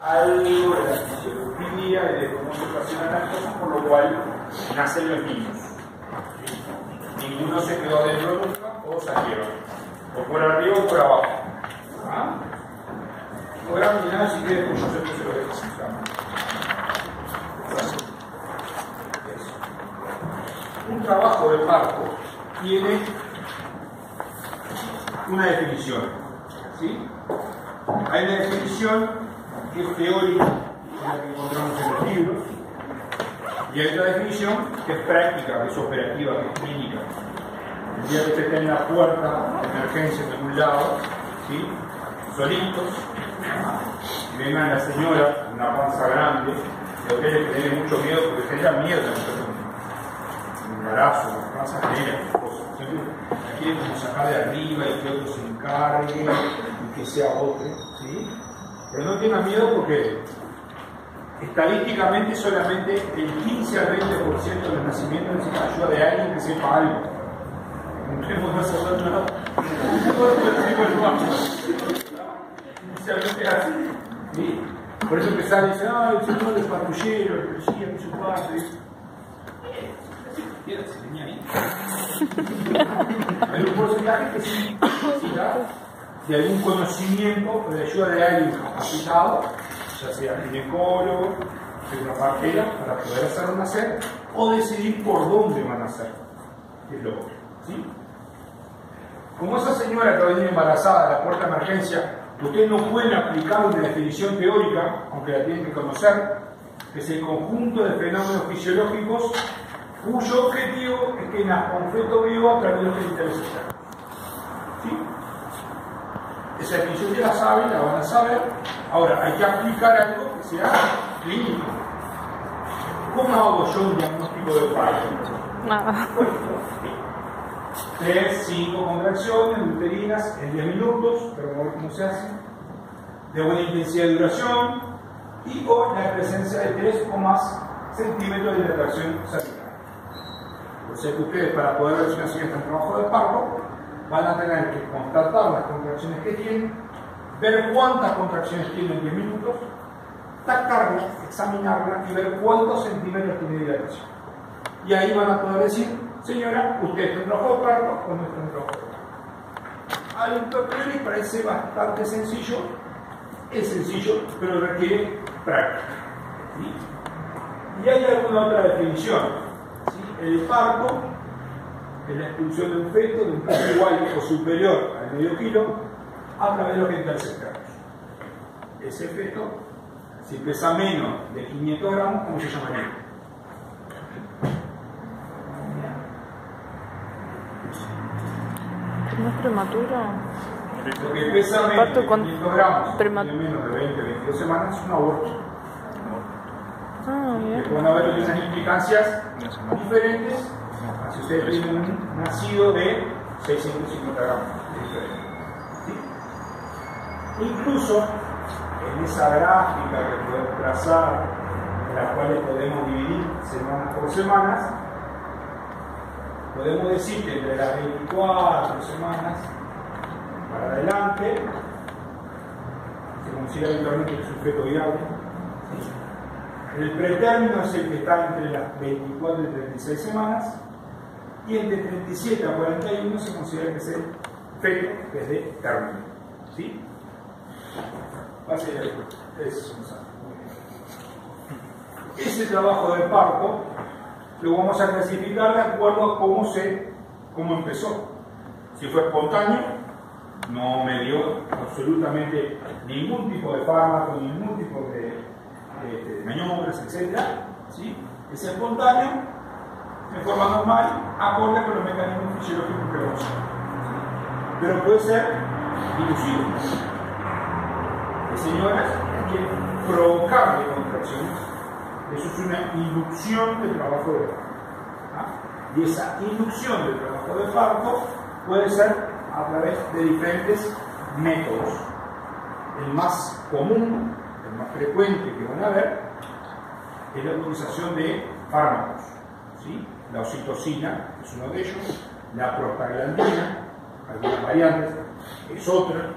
algo de la fisiología y de cómo se ocasionan las cosas, por lo cual nacen los niños. Ninguno se quedó dentro nunca o salieron, o por arriba o por abajo. ¿Ah? No grabo ni nada, si quiere, pues yo sé que se lo dejo. Un trabajo de parto tiene una definición, ¿sí? Hay una definición que es teórica, la que encontramos en los libros, y hay otra definición que es práctica, que es operativa, que es clínica. El día que usted esté en la puerta de emergencia en algún lado, ¿sí? Solitos, y venga la señora, una panza grande, y a ustedes que tienen mucho miedo, porque genera miedo a un embarazo, una panza genera cosas. Aquí hay como sacar de arriba y que otro se encargue y que sea otro, ¿sí? Pero no tengan miedo porque estadísticamente solamente el 15 al 20% de los nacimientos necesita ayuda de alguien que sepa algo. No tenemos más a hacer nada. Inicialmente es así. ¿Sí? Por eso que sale y dice, ah, el señor es patrullero, el policía, que su padre. Se venía ahí. Hay un porcentaje que sí necesita de algún conocimiento o de ayuda de alguien capacitado, ya sea ginecólogo, de una partera, para poder hacerlo nacer o decidir por dónde van a nacer. Es lo otro. ¿Sí? Como esa señora que va a venir embarazada de la puerta de emergencia, ustedes no pueden aplicar una definición teórica, aunque la tienen que conocer, que es el conjunto de fenómenos fisiológicos cuyo objetivo es que nazca un feto vivo a través de los genitales externos. ¿Sí? Esa definición ya la saben, la van a saber. Ahora, hay que aplicar algo que sea clínico. ¿Cómo hago yo un diagnóstico de parto? Bueno, 3, 5 contracciones uterinas en 10 minutos, pero vamos a ver cómo se hace, de buena intensidad de duración y con la presencia de 3 o más centímetros de dilatación cervical. O sea que ustedes, para poder ver si una señora está en trabajo de parto, van a tener que constatar las contracciones que tienen, ver cuántas contracciones tienen en 10 minutos, tacarlas, examinarlas y ver cuántos centímetros tiene de dilatación. Y ahí van a poder decir, señora, usted está en trabajo de parto o no está en trabajo de parto. A un doctor le parece bastante sencillo, es sencillo, pero requiere práctica. ¿Sí? Y hay alguna otra definición. ¿Sí? El parto es la expulsión de un feto de un peso igual o superior al medio kilo a través de los genitales externos. Ese feto, si pesa menos de 500 gramos, ¿cómo se llamaría? ¿No es prematuro? Lo que pesa menos de 500 gramos, tiene menos de 20 22 semanas, es un aborto. Que pueden haber unas implicancias diferentes si ustedes tienen un nacido de 650 gramos. ¿Sí? Incluso en esa gráfica que podemos trazar, en la cual podemos dividir semanas por semanas, podemos decir que entre las 24 semanas para adelante se considera habitualmente que es un feto viable. El pretérmino es el que está entre las 24 y 36 semanas, y entre 37 a 41 se considera que es el feto desde término. ¿Sí? Ese trabajo de parto lo vamos a clasificar de acuerdo a cómo empezó. Si fue espontáneo, no me dio absolutamente ningún tipo de fármaco, ningún tipo de maniobras, etc. ¿Sí? Es espontáneo, de forma normal, acorde con los mecanismos fisiológicos que vamos a ver. ¿Sí? Pero puede ser inducido. Hay señoras que quieren provocarle contracciones. Eso es una inducción del trabajo de parto. ¿Ah? Y esa inducción del trabajo de parto puede ser a través de diferentes métodos. El más común, el más frecuente que van a ver, es la utilización de fármacos. ¿Sí? La oxitocina es uno de ellos, la prostaglandina, algunas variantes, es otra.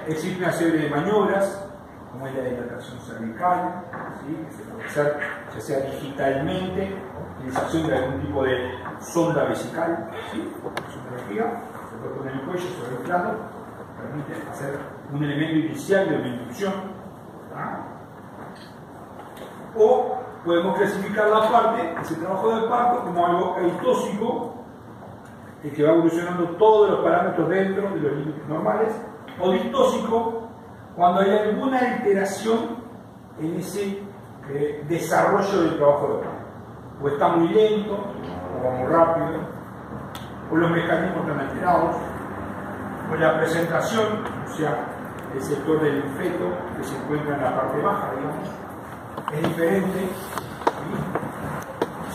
Existe una serie de maniobras como es la dilatación cervical, ¿sí? Que se puede hacer ya sea digitalmente, utilización de algún tipo de sonda vesical, ¿sí? Sonografía, se puede poner el cuello sobre el plano, permite hacer un elemento inicial de una inducción. ¿Ah? O podemos clasificar la parte, ese trabajo del parto, como algo eitóxico, que va evolucionando todos los parámetros dentro de los límites normales, o distóxico, cuando hay alguna alteración en ese desarrollo del trabajo de parto. O está muy lento, o va muy rápido, o los mecanismos están alterados, o la presentación, o sea, el sector del feto que se encuentra en la parte baja, digamos, es diferente.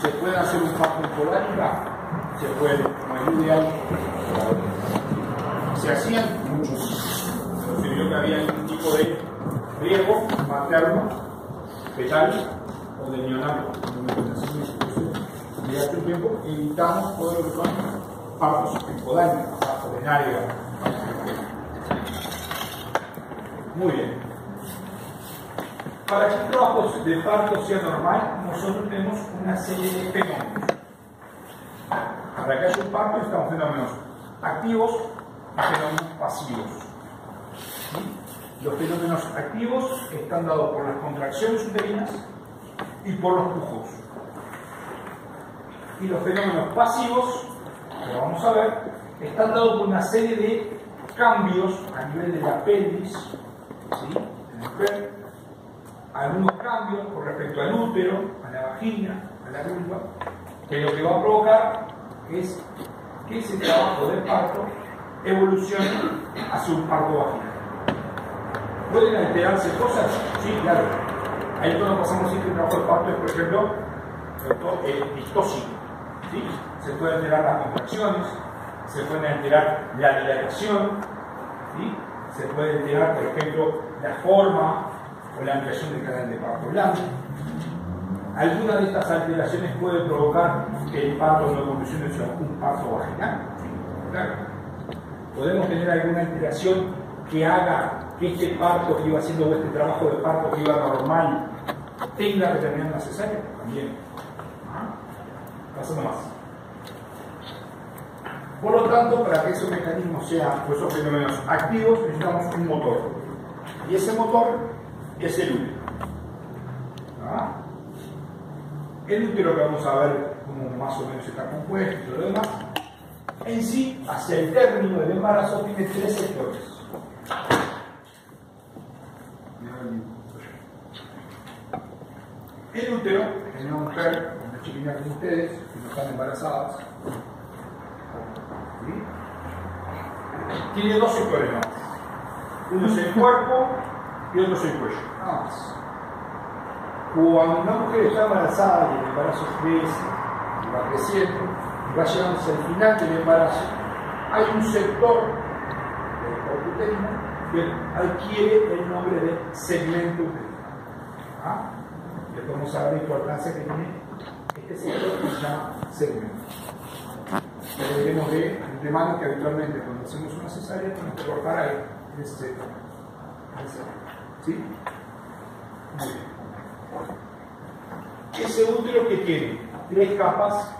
¿Sí? Se puede hacer un parto en podálica, se puede, como el ideal, se hacían muchos, pero se vio que había algún tipo de riesgo materno, fetal o de neonato. Desde hace un tiempo evitamos todo lo que son partos en podálica, partos de nalga. Muy bien. Para que el trabajo de parto sea normal, nosotros tenemos una serie de fenómenos. Para que haya un parto necesitamos fenómenos activos y fenómenos pasivos. ¿Sí? Los fenómenos activos están dados por las contracciones uterinas y por los pujos. Y los fenómenos pasivos, que lo vamos a ver, están dados por una serie de cambios a nivel de la pelvis, ¿sí? De la mujer, algunos cambios con respecto al útero, a la vagina, a la vulva, que lo que va a provocar es que ese trabajo de parto evolucione hacia un parto vaginal. ¿Pueden alterarse cosas? Sí, claro. Ahí cuando pasamos siempre el trabajo de parto es, por ejemplo, distóxico. ¿Sí? Se pueden alterar las contracciones, se puede alterar la dilatación, ¿sí? Se puede alterar, por ejemplo, la forma o la ampliación del canal de parto blando. Alguna de estas alteraciones puede provocar que el parto no evolucione hacia un parto vaginal. ¿Sí? Claro. Podemos tener alguna alteración que haga que este parto que iba haciendo o este trabajo de parto que iba normal tenga que terminar una cesárea también. Pasando más. Por lo tanto, para que esos mecanismos sean, o esos fenómenos activos, necesitamos un motor. Y ese motor es el útero. ¿Ah? El útero, que vamos a ver cómo más o menos está compuesto y todo lo demás, en sí, hacia el término del embarazo, tiene tres sectores. El útero, en una mujer, una chiquilla como ustedes, que no están embarazadas, ¿sí? Tiene dos sectores más. Uno es el cuerpo y otro es el cuello. Nada más. Cuando una mujer está embarazada y el embarazo crece, y va creciendo, y va llegando hacia el final del embarazo, hay un sector del cuerpo uterino que adquiere el nombre de segmento uterino. ¿Ah? Y vamos a ver la importancia que tiene este sector que se llama segmento. Veremos de antemano que habitualmente cuando hacemos una cesárea tenemos que cortar ahí, en ese sector. ¿Sí? Muy bien. Ese útero que tiene tres capas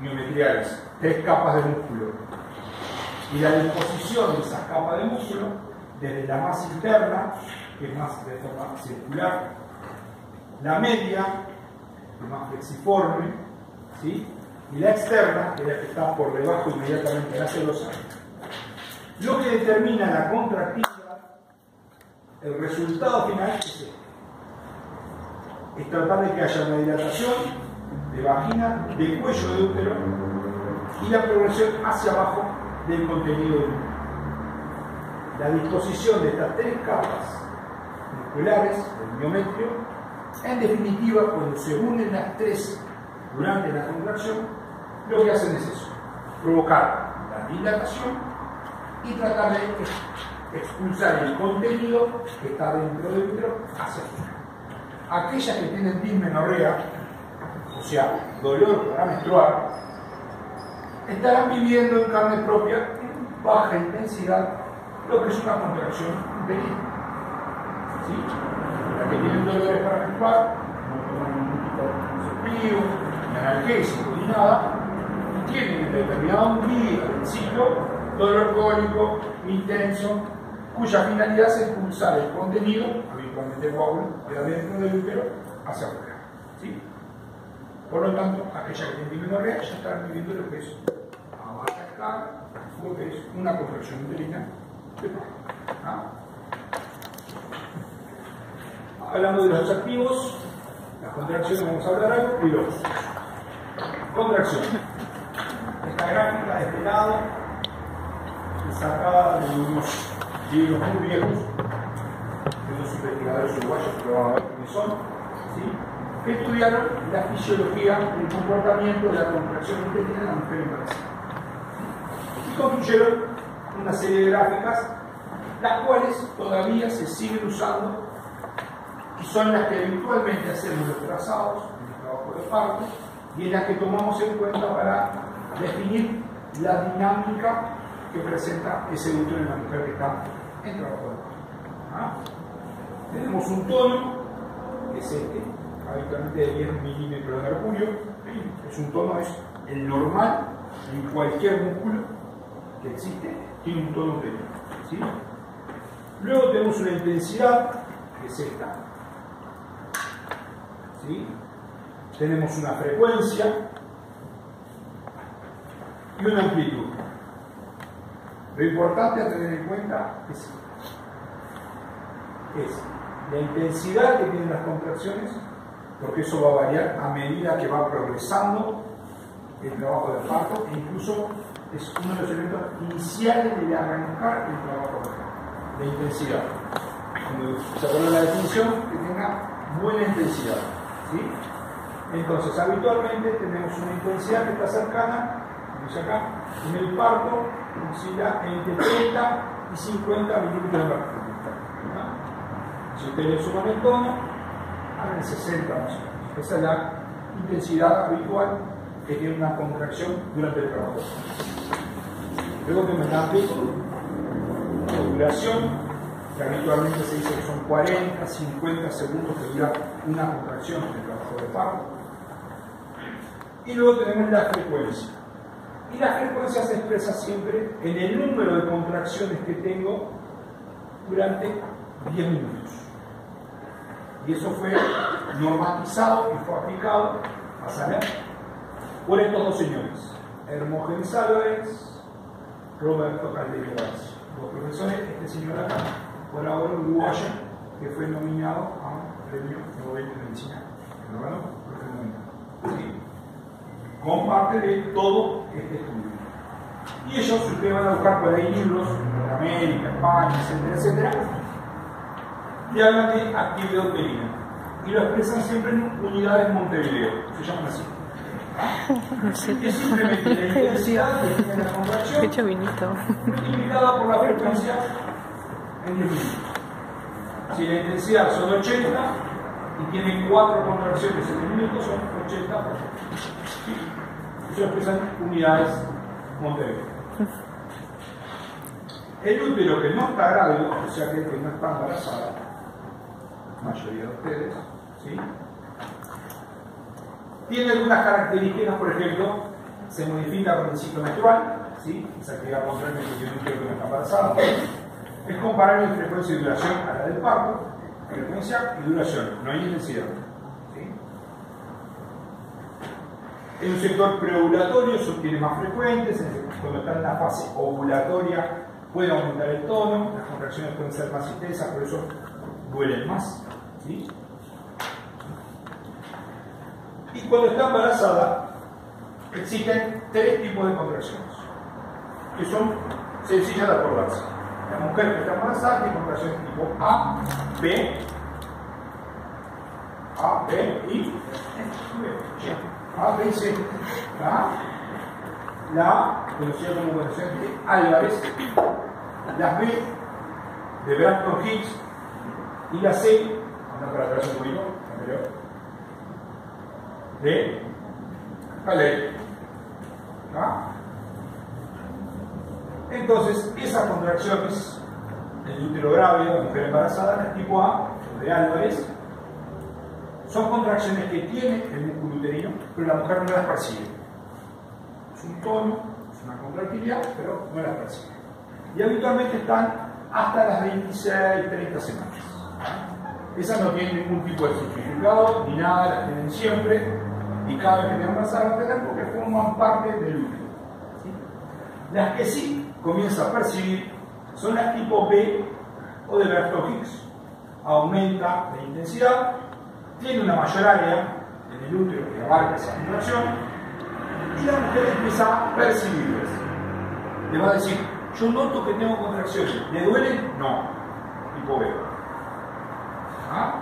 miometriales, tres capas de músculo. Y la disposición de esas capas de músculo, desde la más interna, que es más de forma circular, la media, que es más flexiforme, ¿sí? Y la externa, que es la que está por debajo inmediatamente de la celosa. Lo que determina la contractilidad, el resultado final es este. Es tratar de que haya una dilatación de vagina, de cuello de útero y la progresión hacia abajo del contenido del útero. La disposición de estas tres capas musculares del miometrio, en definitiva, cuando se unen las tres durante la contracción, lo que hacen es eso, provocar la dilatación y tratar de expulsar el contenido que está dentro del útero hacia afuera. Aquellas que tienen dismenorrea, o sea, dolor para menstruar, estarán viviendo en carne propia en baja intensidad lo que es una contracción uterina. ¿sí? Las que tienen dolores para menstruar, no toman ningún tipo de anticonceptivo, ni analgésico, ni nada, y tienen en determinado día del ciclo dolor cólico intenso, cuya finalidad es expulsar el contenido, habitualmente el coágulo, de adentro del útero hacia afuera. ¿Sí? Por lo tanto, aquella que tiene dismenorrea ya está viviendo lo que es a baja escala, lo que es una contracción uterina de parto. ¿Ah? Hablando de los activos, las contracciones, vamos a hablar algo, y los contracción. Esta gráfica de este lado es sacada de unos libros muy viejos de unos investigadores uruguayos que van a ver quiénes son, ¿sí? Que estudiaron la fisiología del comportamiento de la contracción uterina en la mujer embarazada, ¿sí? Y construyeron una serie de gráficas, las cuales todavía se siguen usando y son las que eventualmente hacemos los trazados en el trabajo de parto y en las que tomamos en cuenta para definir la dinámica que presenta ese útero en la mujer que está en trabajo de parto. ¿Ah? Tenemos un tono, que es este, habitualmente de 10 milímetros de mercurio. Es un tono, es el normal en cualquier músculo que existe, tiene un tono uterino, ¿sí? Luego tenemos una intensidad, que es esta, ¿sí? Tenemos una frecuencia y una amplitud. Lo importante a tener en cuenta es la intensidad que tienen las contracciones, porque eso va a variar a medida que va progresando el trabajo del parto, e incluso es uno de los elementos iniciales de arrancar el trabajo del parto, la intensidad. Cuando se acuerda la definición, que tenga buena intensidad, ¿sí? Entonces, habitualmente tenemos una intensidad que está cercana, como acá, en el parto oscila entre 30 y 50 milímetros de mercurio. Si ustedes le suman el tono, hagan 60 más o menos. Esa es la intensidad habitual que tiene una contracción durante el trabajo. Luego tenemos la amplitud, la duración, que habitualmente se dice que son 40, 50 segundos que dura una contracción en el trabajo de parto. Y luego tenemos la frecuencia. Y la frecuencia se expresa siempre en el número de contracciones que tengo durante 10 minutos. Y eso fue normatizado y fue aplicado a saber por estos dos señores, Hermógenes Álvarez, Roberto Calderón García. Los profesores, este señor acá, por ahora uruguayo, que fue nominado a un premio Nobel de Medicina, que lo ganó, ¿sí? Con parte de todo este estudio. Y ellos, ustedes van a buscar por ahí libros de América, España, etcétera, etcétera, y hablan de actividad uterina. Y lo expresan siempre en unidades de Montevideo, se llaman así. Es simplemente la intensidad que tiene la contracción multiplicada por la frecuencia en 10 minutos. Si la intensidad son 80 y tienen 4 contracciones en 10 minutos, son 80 por 80. Eso expresan unidades Montevideo. El útero que no está grávido, o sea que no está embarazada, la mayoría de ustedes, ¿sí? Tiene algunas características, por ejemplo, se modifica con el ciclo menstrual, ¿sí? Esa actividad contraria que tiene un útero que no está embarazada. Es comparable en frecuencia y duración a la del parto, frecuencia y duración, no hay intensidad. En un sector preovulatorio eso tiene más frecuentes, cuando está en la fase ovulatoria puede aumentar el tono, las contracciones pueden ser más intensas, por eso duelen más, ¿sí? Y cuando está embarazada existen 3 tipos de contracciones que son sencillas de acordarse. La mujer que está embarazada tiene contracciones tipo A, B y A, B y C. La A, conocida como contracción de Álvarez, la B de Braxton Hicks y la C, anda para atrás un poquito, anterior, de Haley. Entonces, esas contracciones, el útero grávido, la mujer embarazada, es tipo A, de Álvarez, son contracciones que tiene el músculo uterino, pero la mujer no las percibe. Es un tono, es una contractilidad, pero no las percibe. Y habitualmente están hasta las 26, 30 semanas. Esas no tienen ningún tipo de certificado ni nada, las tienen siempre y cada vez que tengan que pasar a tener porque forman parte del útero. ¿Sí? Las que sí comienza a percibir son las tipo B o de Berthold-Higgs. Aumenta la intensidad, tiene una mayor área en el útero que abarca esa vibración y la mujer empieza a percibirlas. Le va a decir, yo noto que tengo contracciones, ¿le duelen? No, tipo B. ¿Ah?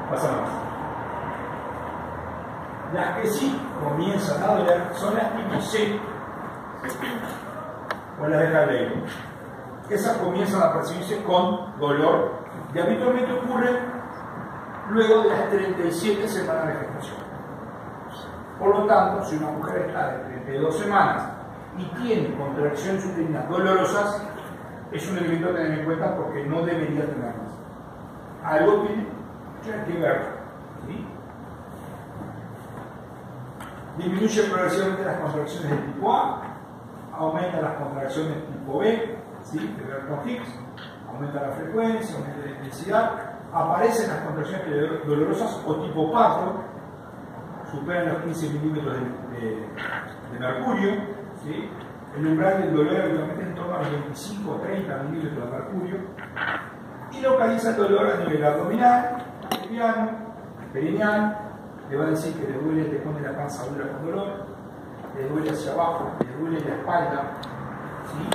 Pasa más. Las que sí comienzan a doler son las tipo C o las de Galeiro. Esas comienzan a percibirse con dolor y habitualmente ocurren luego de las 37 semanas de gestación. Por lo tanto, si una mujer está de 32 semanas y tiene contracciones uterinas dolorosas, es un elemento a tener en cuenta porque no debería tenerlas. Algo tiene que ver. ¿Sí? Disminuye progresivamente las contracciones de tipo A, aumenta las contracciones de tipo B, ¿sí? De Berthold-Higgs, aumenta la frecuencia, aumenta la intensidad, aparecen las contracciones dolorosas o tipo parto, superan los 15 milímetros de mercurio, ¿sí? El umbral del dolor habitualmente en torno a los 25 o 30 milímetros de mercurio, y localiza el dolor a nivel abdominal, pelviano, perineal. Le va a decir que le duele, le pone la panza dura con dolor, le duele hacia abajo, le duele la espalda. ¿Sí?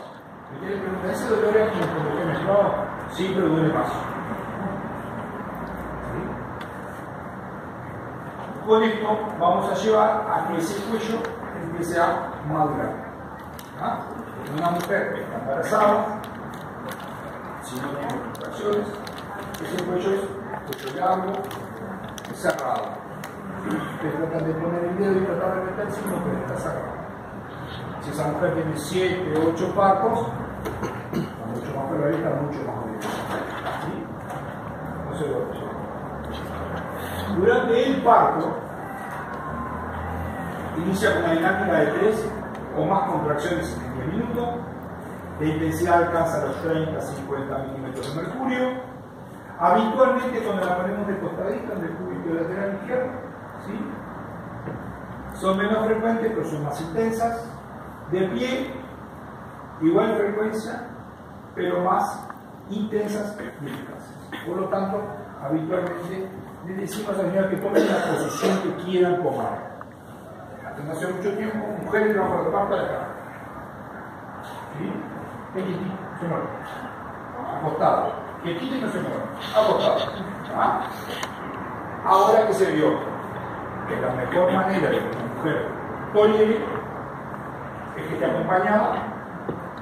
Me quiere preguntar, ¿ese dolor es como que mezclado? Sí, pero duele más. ¿Sí? Con esto vamos a llevar a que ese cuello empiece a madurar. ¿Ah? Una mujer que está embarazada, si no tiene contracciones, ese cuello es cuello largo, cerrado. Ustedes tratan de poner el dedo y tratar de meterse, no puede estar cerrado. Si esa mujer tiene 7, 8 partos, está mucho más probabilista, mucho más dolorosa. ¿Sí? No se duerme. Durante el parto, inicia con una dinámica de 3 o más contracciones en 10 minutos. La intensidad alcanza los 30-50 milímetros de mercurio. Habitualmente, cuando la ponemos de costadita en el cúbito lateral izquierdo, ¿sí? Son menos frecuentes, pero son más intensas. De pie, igual frecuencia, pero más intensas y eficaces. Por lo tanto, habitualmente le decimos a la señora que tomen la posición que quieran tomar. No hace mucho tiempo, mujeres que vamos a tomar para acá. ¿Sí? Se mueve. Acostado. Quietito y no se mueve. Acostado. ¿Ah? Ahora que se vio que la mejor manera de que una mujer tolere es que esté acompañada,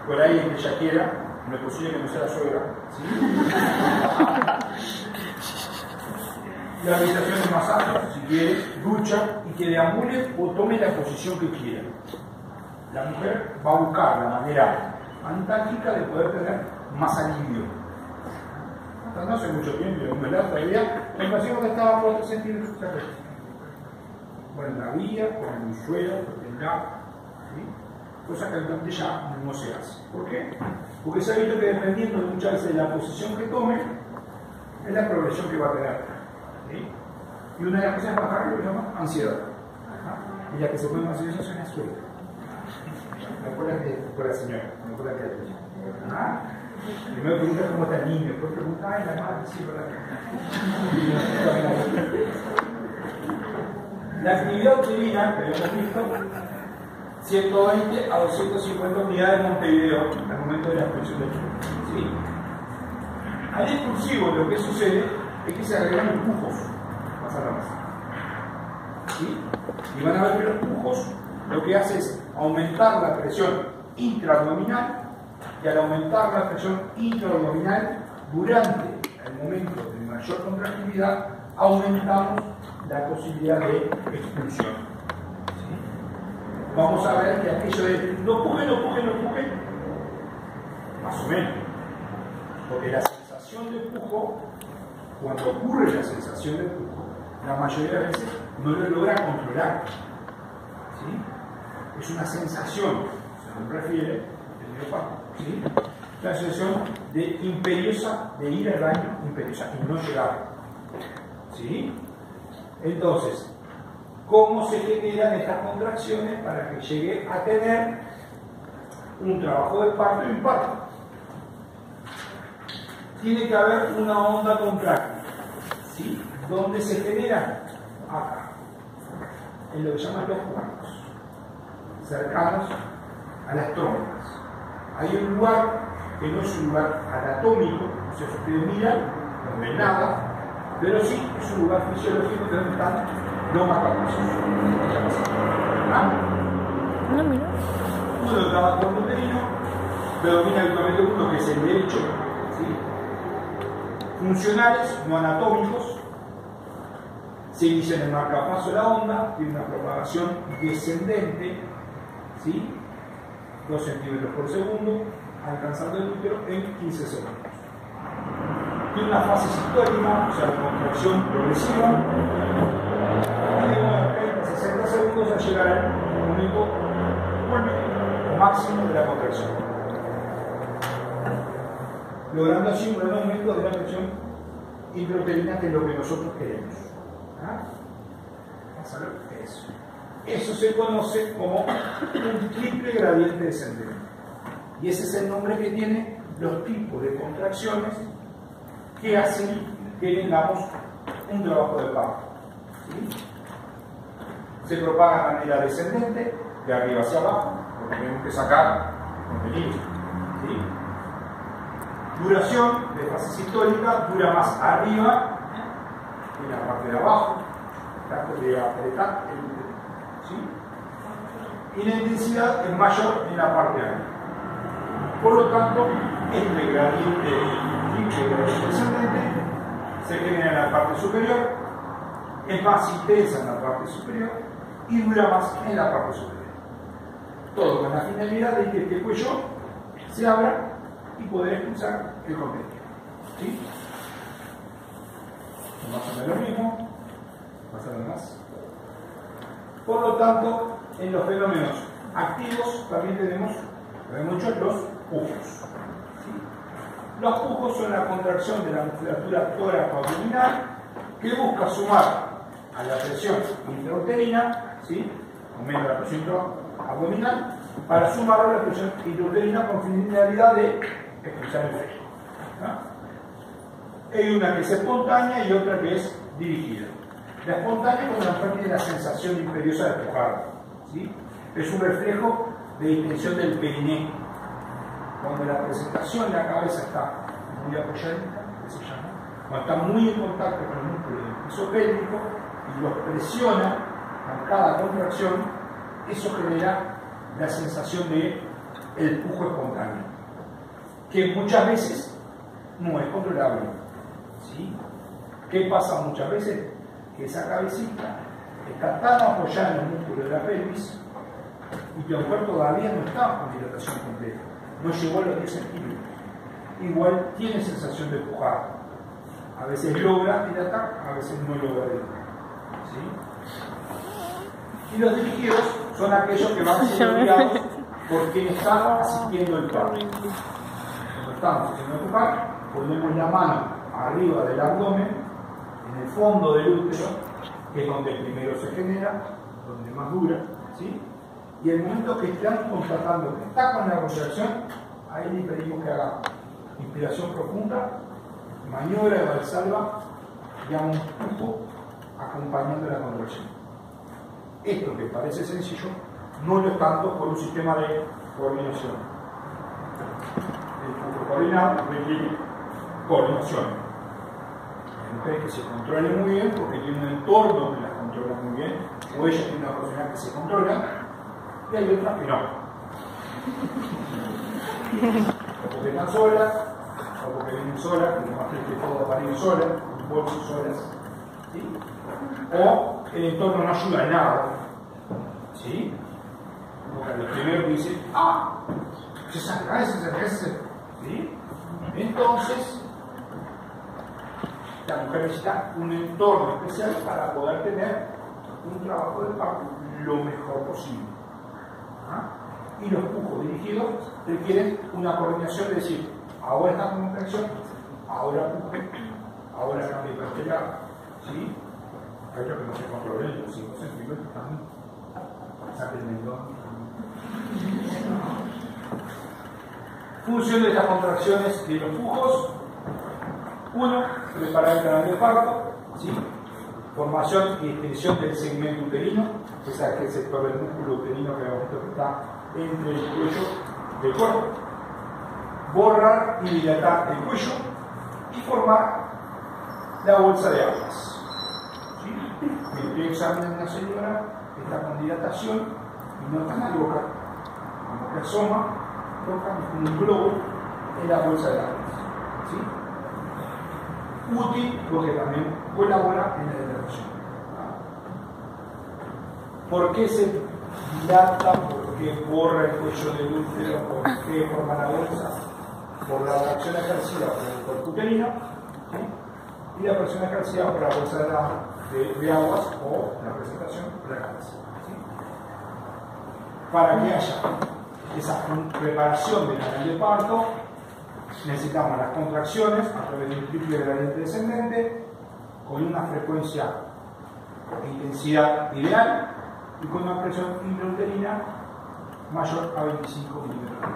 por ahí en que ella quiera, no es posible que no sea la suegra. ¿Sí? La habitación es más amplia, si quiere, ducha y que deambule o tome la posición que quiera. La mujer va a buscar la manera antártica de poder tener más alivio. Hasta no hace mucho tiempo, en verdad, todavía el paciente estaba a 4 centímetros de cerveza. Bueno, la vía, con el suelo, el gato, ¿sí? Cosa que actualmente ya no se hace. ¿Por qué? Porque se ha visto que dependiendo muchas veces de la posición que tome, es la progresión que va a tener. ¿Sí? Y una de las cosas es bajar lo que se llama ansiedad. Y la que se puede más eso es la suegra. ¿Me acuerdas de la señora? ¿Me acuerdas de ella? Primero pregunta cómo está el niño, después pregunta, ay, la madre, sí, ¿verdad? La actividad uterina, que habíamos visto, 120 a 250 unidades en Montevideo al momento de la expulsión del chico. ¿Sí? Al expulsivo lo que sucede es que se agregan empujos. Pasa la base. ¿Sí? Y van a ver que los empujos lo que hace es aumentar la presión intraabdominal, y al aumentar la presión intraabdominal durante el momento de mayor contractividad aumentamos la posibilidad de expulsión. ¿Sí? Vamos a ver que aquello de no empuje, más o menos, porque la sensación de empujo cuando ocurre la sensación de pujo, la mayoría de veces no lo logra controlar. ¿Sí? Es una sensación, se refiere el neuropático, ¿sí? La sensación de imperiosa, de ir al baño imperiosa y no llegar. ¿Sí? Entonces, ¿cómo se generan estas contracciones para que llegue a tener un trabajo de parto y un parto? Tiene que haber una onda contráctil, ¿sí? ¿Dónde se genera? Acá, en lo que llaman los cuartos, cercanos a las trompas. Hay un lugar que no es un lugar anatómico, o sea, ustedes miran, no ven nada, pero sí es un lugar fisiológico que donde están los macromosos. No, mira. Uno de cada cuerpo uterino predomina habitualmente uno que es el derecho, ¿sí? Funcionales, no anatómicos, se inicia en el marcapaso de la onda, tiene una propagación descendente, ¿sí? 2 centímetros por segundo, alcanzando el útero en 15 segundos. Tiene una fase sistólica, o sea, de contracción progresiva, y de unos 30 a 60 segundos a llegar al momento culmine o máximo de la contracción, logrando así un aumento de la presión intrauterina, que es lo que nosotros queremos. Vamos a ver eso. Eso se conoce como un triple gradiente descendente. Y ese es el nombre que tiene los tipos de contracciones que hacen que tengamos un trabajo de parto. ¿Sí? Se propaga de manera descendente, de arriba hacia abajo, porque tenemos que sacar contenido. ¿Sí? Duración de fase sistólica dura más arriba en la parte de abajo, de apretar el útero. ¿Sí? Y la intensidad es mayor en la parte de arriba. Por lo tanto, este gradiente descendente se genera en la parte superior, es más intensa en la parte superior y dura más en la parte superior. Todo con la finalidad de que este cuello se abra y poder expulsar el contenido. ¿Sí? Más o menos lo mismo, más o menos más. Por lo tanto, en los fenómenos activos también tenemos mucho los pujos. ¿Sí? Los pujos son la contracción de la musculatura tóraco-abdominal que busca sumar a la presión intrauterina, ¿sí? Aumenta la presión abdominal, para sumar a la presión intrauterina con finalidad de expulsar el feto. Hay una que es espontánea y otra que es dirigida. La espontánea es cuando tiene la sensación imperiosa de pujar, ¿sí? Es un reflejo de distensión del periné. Cuando la presentación de la cabeza está muy apoyadita, que se llama, cuando está muy en contacto con el músculo del piso pélvico y los presiona con cada contracción, eso genera la sensación de el pujo espontáneo, que muchas veces no es controlable. ¿Sí? ¿Qué pasa muchas veces? Que esa cabecita está tan apoyada en el músculo de la pelvis y que el cuerpo todavía no está con dilatación completa, no llegó a los 10 centímetros. Igual tiene sensación de pujar. A veces logra dilatar, a veces no logra dilatar. ¿Sí? Y los dirigidos son aquellos que van siendo guiados por quien está asistiendo el parto. Cuando estamos haciendo el parto, ponemos la mano arriba del abdomen, en el fondo del útero, que es donde primero se genera, donde más dura, ¿sí? Y el momento que están constatando que está con la contracción, ahí le pedimos que haga inspiración profunda, maniobra de Valsalva y haga un pujo acompañando la contracción. Esto que parece sencillo, no lo es tanto por un sistema de coordinación. El pujo coordinado requiere coordinación. Hay mujeres que se controlan muy bien porque tienen un entorno que las controla muy bien, o ellas tienen una profesional que se controla, y hay otras que no. O porque están solas, o porque vienen solas, como más que todo para ir solas, bolsas solas, ¿sí? O el entorno no ayuda en nada, ¿sí? Porque los primeros dicen, se saca ese, ¿sí? Entonces, la mujer necesita un entorno especial para poder tener un trabajo de parto lo mejor posible. Y los pujos dirigidos requieren una coordinación de decir, ahora está con contracción, ahora puje, ahora cambio de perspectiva, ¿sí? Hay otro que no se controla, los 5 centímetros también. Saque el mentón. Función de estas contracciones de los pujos: 1. Preparar el canal de parto, ¿sí? Formación y extensión del segmento uterino, ese es el sector del músculo uterino que hemos visto que está entre el cuello del cuerpo. Borrar y dilatar el cuello y formar la bolsa de aguas. ¿Sí? Estoy examinando una señora que está con dilatación y nota la boca, como que asoma, toca un globo en la bolsa de aguas. ¿Sí? Útil porque también colabora en la dilatación. ¿Por qué se dilata? ¿Por qué borra el cuello del útero? ¿Por qué forma la bolsa? Por la atracción ejercida por el cuerpo uterino, ¿sí? Y la presión ejercida por la bolsa de aguas o la presentación por la cabeza. ¿Sí? Para que haya esa preparación del canal de parto, necesitamos las contracciones a través de un triple gradiente descendente con una frecuencia e intensidad ideal y con una presión intrauterina mayor a 25 milímetros.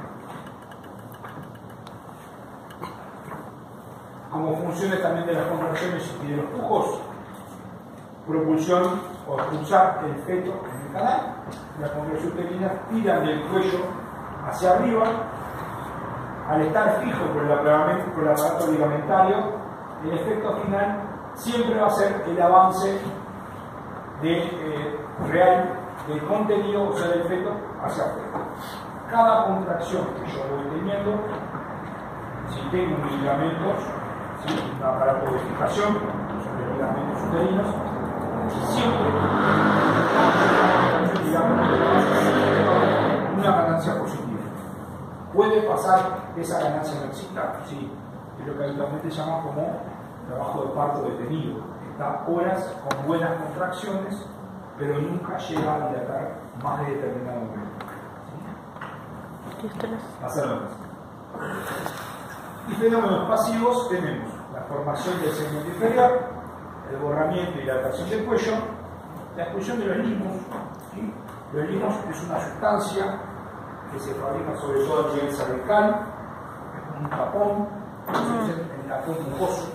Como funciones también de las contracciones y de los pujos: propulsión o expulsar el feto en el canal. Las contracciones uterinas tiran del cuello hacia arriba. Al estar fijo por el aparato ligamentario, el efecto final siempre va a ser el avance real del contenido, o sea, del feto hacia afuera. Cada contracción que yo voy teniendo, si tengo ligamentos, ¿sí? Un aparato de fijación, son los ligamentos uterinos, siempre una ganancia positiva. ¿Puede pasar que esa ganancia no exista? Sí, es lo que habitualmente se llama como trabajo de parto detenido. Está horas con buenas contracciones, pero nunca llega a dilatar más de determinado momento. ¿Sí? Hacerlo. Y fenómenos pasivos tenemos la formación del segmento inferior, el borramiento y dilatación del cuello, la expulsión de los limos. ¿Sí? Los limos es una sustancia que se fabrica sobre todo a nivel cervical, es como un tapón, se dice el tapón mucoso.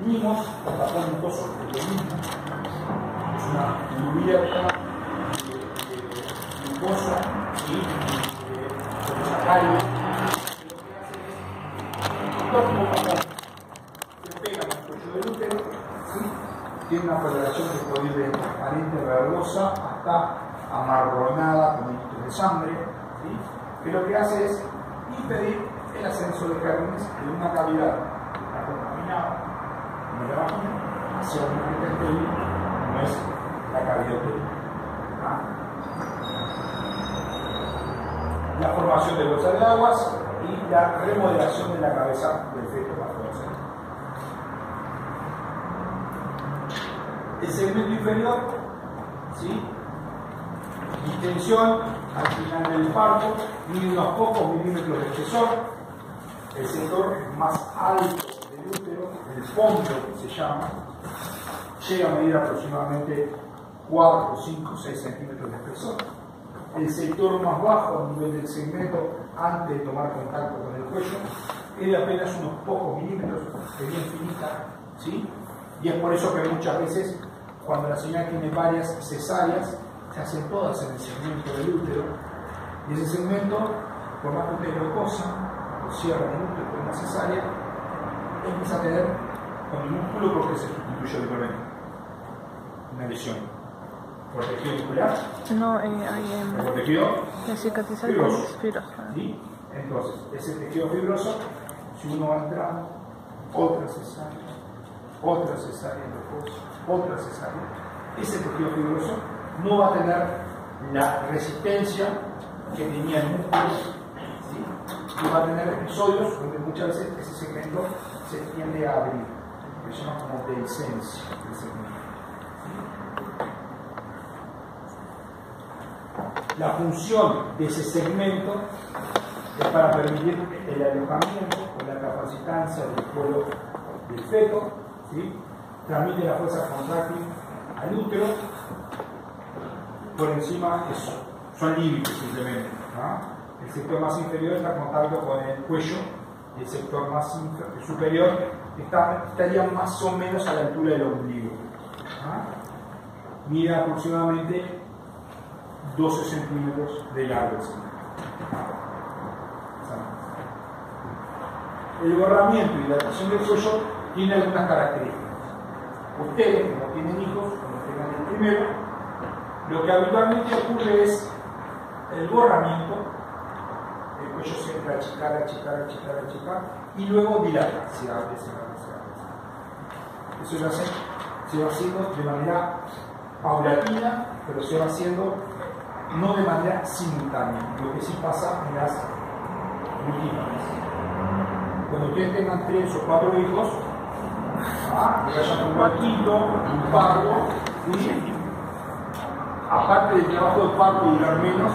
Limos, el tapón mucoso es lo mismo, es una cubierta mucosa y polisacario. Se pega en el cuello del útero, ¿sí? Tiene una coloración que puede ir de transparente verdosa hasta amarronada con hilillos de sangre, ¿sí? Que lo que hace es impedir el ascenso de gérmenes de una cavidad contaminada como la vagina hacia una cavidad estéril como es la cavidad uterina. La formación de bolsa de aguas y la remodelación de la cabeza del feto para poder ser. El segmento inferior, ¿sí? Distensión al final del parto, mide unos pocos milímetros de espesor. El sector más alto del útero, el fondo se llama, llega a medir aproximadamente 4, 5, 6 centímetros de espesor. El sector más bajo a nivel del segmento, antes de tomar contacto con el cuello, es de apenas unos pocos milímetros, es bien finita, ¿sí? Y es por eso que muchas veces, cuando la señora tiene varias cesáreas, se hacen todas en el segmento del útero, y ese segmento, por más que usted lo cosa, lo cierra el útero con una cesárea, empieza a tener con el músculo porque se sustituyó libremente. Una lesión. ¿Por tejido muscular? No, ¿Por tejido? La cicatriz fibroso. ¿Sí? Entonces, ese tejido fibroso, si uno va entrando, otra cesárea después, otra cesárea, ese tejido fibroso no va a tener la resistencia que tenía el músculo, ¿sí? Y va a tener episodios donde muchas veces ese segmento se tiende a abrir. que se llama como dehiscencia del segmento. La función de ese segmento es para permitir el alojamiento o la capacitancia del cuero del feto, ¿sí? Transmite la fuerza contráctil al útero, por encima eso, son límites simplemente, ¿no? El sector más inferior está en contacto con el cuello, y el sector más superior estaría más o menos a la altura del ombligo, ¿no? Mide aproximadamente 12 centímetros de largo. El borramiento y dilatación del cuello tiene algunas características. Ustedes, que no tienen hijos, como tengan el primero, lo que habitualmente ocurre es el borramiento, el cuello se entra a achicar, y luego dilata, se abre. Eso se va haciendo de manera paulatina, pero se va haciendo no de manera simultánea, lo que sí pasa en las multiples. Cuando ustedes tengan 3 o 4 hijos, que vayan un gatito, un parto, ¿sí? Aparte del trabajo de parto durar menos,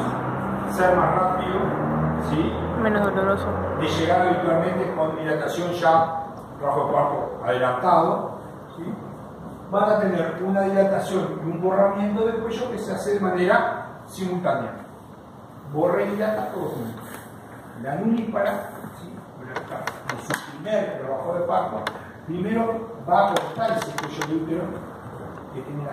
ser más rápido, ¿sí? Menos doloroso. De llegar habitualmente con dilatación ya, trabajo de parto adelantado, ¿sí? Van a tener una dilatación y un borramiento del cuello que se hace de manera simultánea. Borra y dilata todo junto. La nunípara, ¿sí? En su primer trabajo de parto, primero va a cortar ese cuello de útero que tiene la